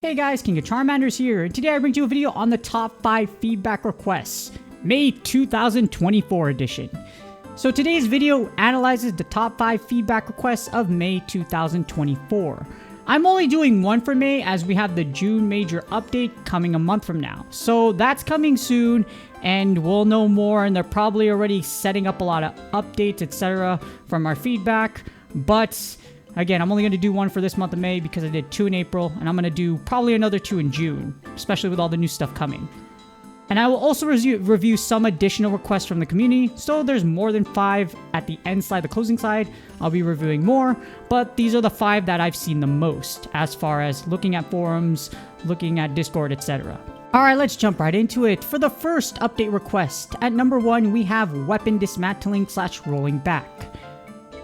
Hey guys, King of Charmanders here, and today I bring you a video on the top 5 feedback requests, May 2024 edition. So today's video analyzes the top 5 feedback requests of May 2024. I'm only doing one for May as we have the June major update coming a month from now. So that's coming soon and we'll know more, and they're probably already setting up a lot of updates, etc. from our feedback. But again, I'm only going to do one for this month of May because I did 2 in April, and I'm going to do probably another 2 in June, especially with all the new stuff coming. And I will also review some additional requests from the community, so there's more than 5 at the end slide, the closing slide. I'll be reviewing more, but these are the 5 that I've seen the most as far as looking at forums, looking at Discord, etc. Alright, let's jump right into it. For the first update request, at number 1, we have weapon dismantling / rolling back.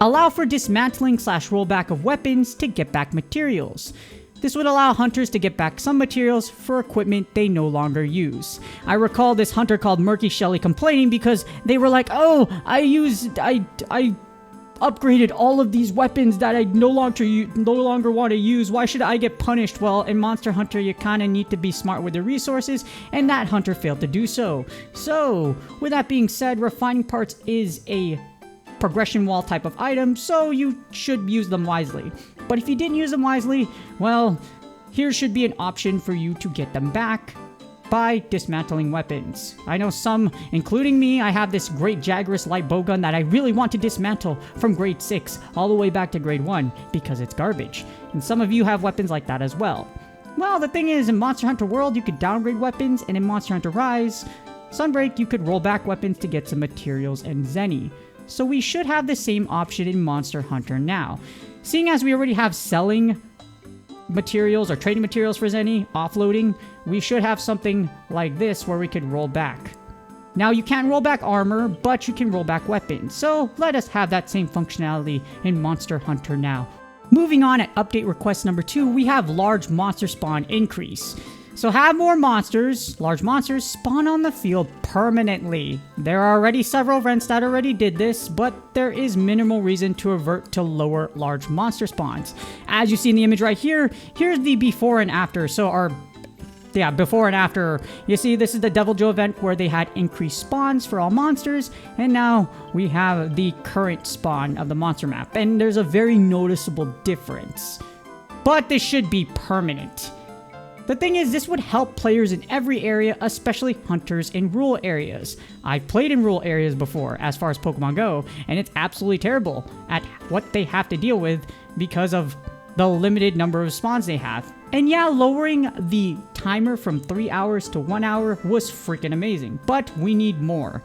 Allow for dismantling / rollback of weapons to get back materials. This would allow hunters to get back some materials for equipment they no longer use. I recall this hunter called Murky Shelly complaining because they were like, oh, I upgraded all of these weapons that I no longer want to use. Why should I get punished? Well, in Monster Hunter, you kind of need to be smart with your resources, and that hunter failed to do so. So, with that being said, refining parts is a progression wall type of item, so you should use them wisely. But if you didn't use them wisely, well, here should be an option for you to get them back by dismantling weapons. I know some, including me, I have this great Jagras light bowgun that I really want to dismantle from grade 6 all the way back to grade 1 because it's garbage. And some of you have weapons like that as well. Well, the thing is, in Monster Hunter World, you could downgrade weapons, and in Monster Hunter Rise, Sunbreak, you could roll back weapons to get some materials and Zenny. So we should have the same option in Monster Hunter now. Seeing as we already have selling materials or trading materials for Zenny, offloading, we should have something like this where we could roll back. Now you can't roll back armor, but you can roll back weapons. So let us have that same functionality in Monster Hunter now. Moving on, at update request number 2, we have large monster spawn increase. So have more monsters, large monsters, spawn on the field permanently. There are already several events that already did this, but there is minimal reason to revert to lower large monster spawns. As you see in the image right here, here's the before and after. So before and after. You see, this is the Devil Joe event where they had increased spawns for all monsters, and now we have the current spawn of the monster map, and there's a very noticeable difference. But this should be permanent. The thing is, this would help players in every area, especially hunters in rural areas. I've played in rural areas before, as far as Pokemon go, and it's absolutely terrible at what they have to deal with because of the limited number of spawns they have. And yeah, lowering the timer from 3 hours to 1 hour was freaking amazing, but we need more.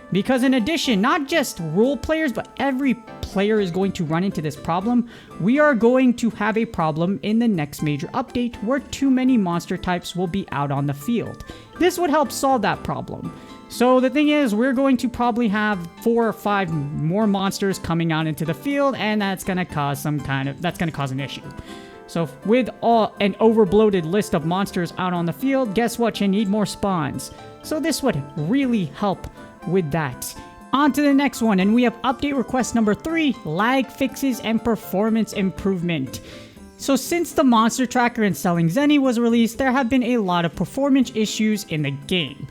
Because in addition, not just rural players, but every player is going to run into this problem. We are going to have a problem in the next major update where too many monster types will be out on the field. This would help solve that problem. So the thing is, we're going to probably have 4 or 5 more monsters coming out into the field, and that's going to cause an issue. So with an overbloated list of monsters out on the field, guess what? You need more spawns. So this would really help with that. On to the next one, and we have update request number 3, lag fixes and performance improvement. So since the monster tracker and selling Zenny was released, there have been a lot of performance issues in the game.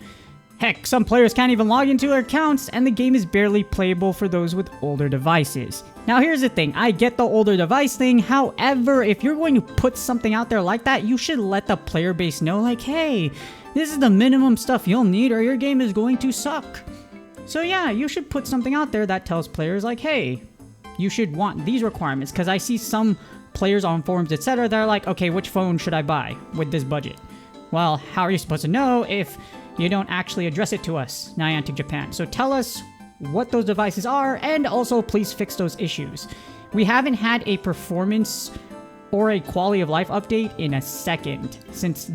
Heck, some players can't even log into their accounts, and the game is barely playable for those with older devices. Now here's the thing, I get the older device thing, however, if you're going to put something out there like that, you should let the player base know, like, hey, this is the minimum stuff you'll need or your game is going to suck. So yeah, you should put something out there that tells players like, hey, you should want these requirements, because I see some players on forums, etc. that are like, okay, which phone should I buy with this budget? Well, how are you supposed to know if you don't actually address it to us, Niantic Japan? So tell us what those devices are, and also please fix those issues. We haven't had a performance or a quality of life update in a second since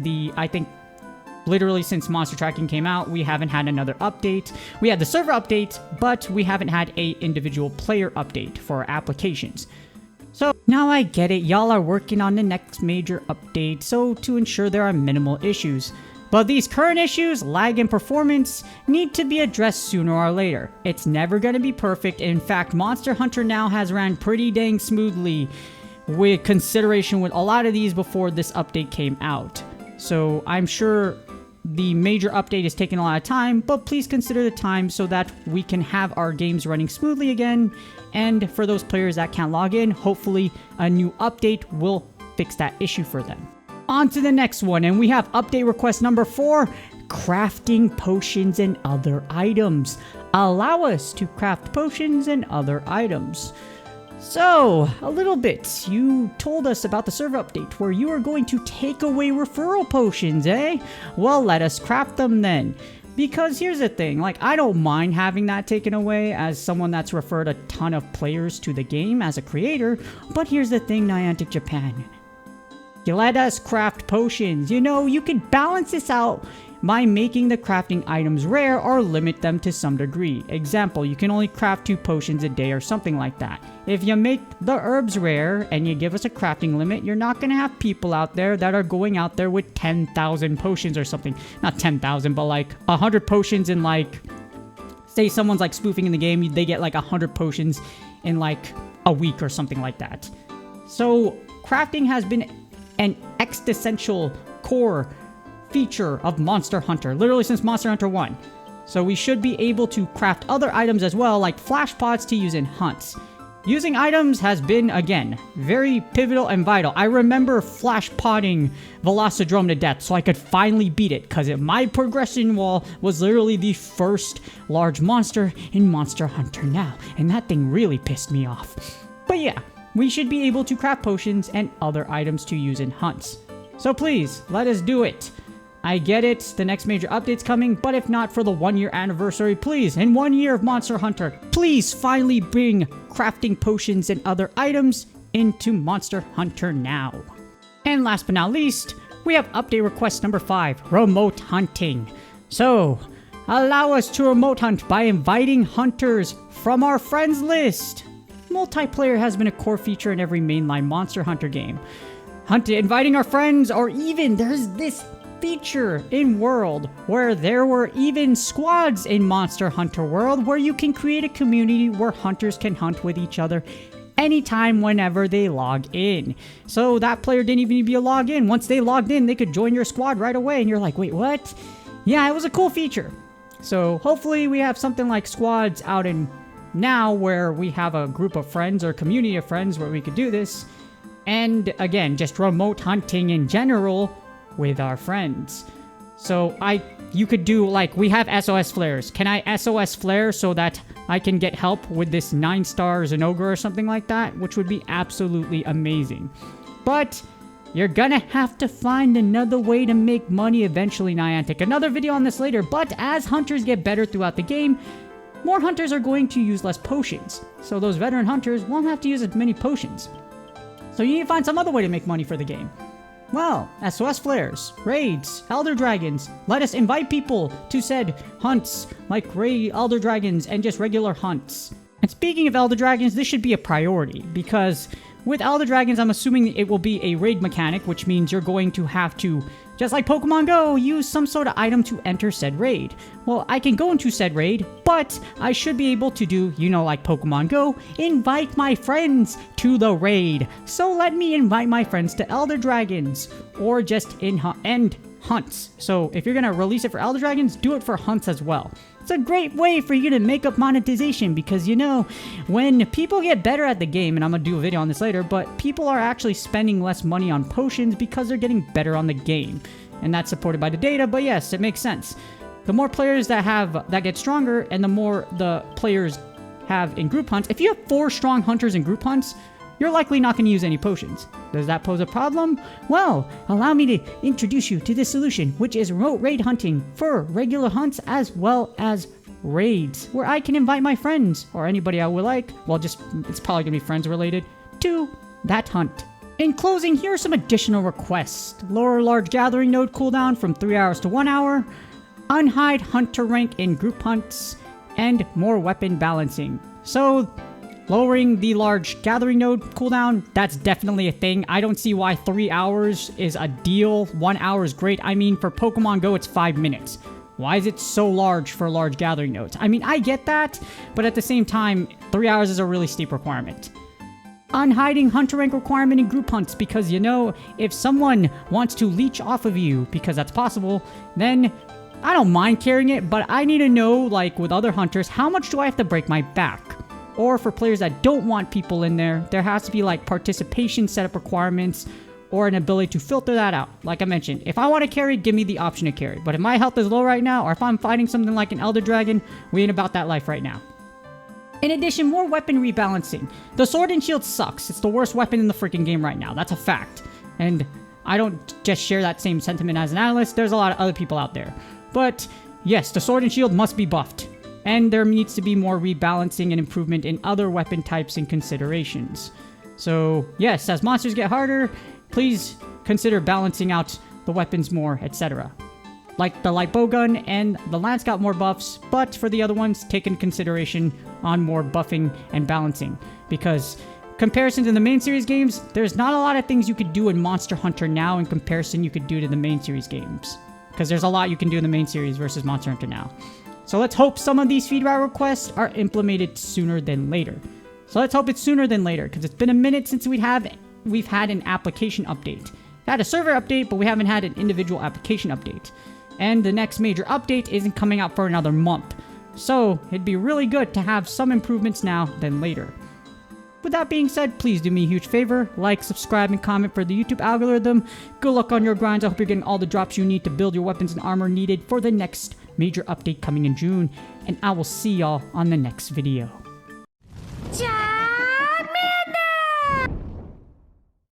literally since monster tracking came out. We haven't had another update. We had the server update, but we haven't had a individual player update for our applications. So now I get it, y'all are working on the next major update, so to ensure there are minimal issues. But these current issues, lag and performance, need to be addressed sooner or later. It's never going to be perfect. In fact, Monster Hunter now has ran pretty dang smoothly with consideration with a lot of these before this update came out. So I'm sure the major update is taking a lot of time, but please consider the time so that we can have our games running smoothly again. And for those players that can't log in, hopefully a new update will fix that issue for them. On to the next one, and we have update request number 4, crafting potions and other items. Allow us to craft potions and other items. So, a little bit, you told us about the server update where you are going to take away referral potions, eh? Well, let us craft them then. Because here's the thing, like, I don't mind having that taken away as someone that's referred a ton of players to the game as a creator, but here's the thing, Niantic Japan. You let us craft potions. You know, you can balance this out by making the crafting items rare or limit them to some degree. Example, you can only craft 2 potions a day or something like that. If you make the herbs rare and you give us a crafting limit, you're not going to have people out there that are going out there with 10,000 potions or something. Not 10,000, but like 100 potions in like, say someone's like spoofing in the game, they get like 100 potions in like a week or something like that. So crafting has been an existential core feature of Monster Hunter, literally since Monster Hunter 1. So we should be able to craft other items as well, like flash pots to use in hunts. Using items has been, again, very pivotal and vital. I remember flash potting Velocidrome to death so I could finally beat it, because my progression wall was literally the first large monster in Monster Hunter now, and that thing really pissed me off. But yeah, we should be able to craft potions and other items to use in hunts. So please, let us do it. I get it, the next major update's coming, but if not for the 1-year anniversary, please, in 1 year of Monster Hunter, please finally bring crafting potions and other items into Monster Hunter now. And last but not least, we have update request number 5, remote hunting. So, allow us to remote hunt by inviting hunters from our friends list. Multiplayer has been a core feature in every mainline Monster Hunter game. Inviting our friends, or even there's this feature in World where there were even squads in Monster Hunter World where you can create a community where hunters can hunt with each other anytime whenever they log in. So that player didn't even need to be a login. Once they logged in, they could join your squad right away, and you're like, wait, what? Yeah, it was a cool feature. So hopefully we have something like squads out in now where we have a group of friends or community of friends where we could do this. And again, just remote hunting in general with our friends. So you could do, like, we have SOS flares. Can I SOS flare so that I can get help with this 9-star Zenogre or something like that? Which would be absolutely amazing. But you're gonna have to find another way to make money eventually, Niantic. Another video on this later, but as hunters get better throughout the game, more hunters are going to use less potions. So those veteran hunters won't have to use as many potions. So you need to find some other way to make money for the game. Well, SOS flares, raids, elder dragons. Let us invite people to said hunts, like elder dragons and just regular hunts. And speaking of elder dragons, this should be a priority, because with elder dragons, I'm assuming it will be a raid mechanic, which means you're going to have to, just like Pokemon Go, use some sort of item to enter said raid. Well, I can go into said raid, but I should be able to do, like Pokemon Go, invite my friends to the raid. So let me invite my friends to Elder Dragons, or just end hunts. So if you're gonna release it for Elder Dragons, do it for hunts as well. It's a great way for you to make up monetization, because when people get better at the game, and I'm gonna do a video on this later, but people are actually spending less money on potions because they're getting better on the game. And that's supported by the data, but yes, it makes sense. The more players that get stronger, and the more the players have in group hunts, if you have 4 strong hunters in group hunts, you're likely not going to use any potions. Does that pose a problem? Well, allow me to introduce you to this solution, which is remote raid hunting for regular hunts as well as raids, where I can invite my friends, or anybody I would like, it's probably going to be friends related, to that hunt. In closing, here are some additional requests. Lower large gathering node cooldown from 3 hours to 1 hour, unhide hunter rank in group hunts, and more weapon balancing. So, lowering the large gathering node cooldown, that's definitely a thing. I don't see why 3 hours is a deal. 1 hour is great. I mean, for Pokemon Go, it's 5 minutes. Why is it so large for large gathering nodes? I mean, I get that, but at the same time, 3 hours is a really steep requirement. unhiding hunter rank requirement in group hunts, because if someone wants to leech off of you, because that's possible, then I don't mind carrying it, but I need to know, like with other hunters, how much do I have to break my back? Or for players that don't want people in there has to be like participation setup requirements or an ability to filter that out. Like I mentioned, if I want to carry, give me the option to carry. But if my health is low right now, or if I'm fighting something like an Elder Dragon, we ain't about that life right now. In addition, more weapon rebalancing. The sword and shield sucks. It's the worst weapon in the freaking game right now. That's a fact. And I don't just share that same sentiment as an analyst. There's a lot of other people out there. But yes, the sword and shield must be buffed. And there needs to be more rebalancing and improvement in other weapon types and considerations. So yes, as monsters get harder, please consider balancing out the weapons more, etc. Like the light bowgun and the lance got more buffs, but for the other ones, take in consideration on more buffing and balancing. Because comparison to the main series games, there's not a lot of things you could do in Monster Hunter now in comparison you could do to the main series games. Because there's a lot you can do in the main series versus Monster Hunter now. So let's hope some of these feedback requests are implemented sooner than later. So let's hope it's sooner than later, because it's been a minute since we've had an application update. We've had a server update, but we haven't had an individual application update. And the next major update isn't coming out for another month. So it'd be really good to have some improvements now than later. With that being said, please do me a huge favor, like, subscribe, and comment for the YouTube algorithm. Good luck on your grinds. I hope you're getting all the drops you need to build your weapons and armor needed for the next major update coming in June. And I will see y'all on the next video.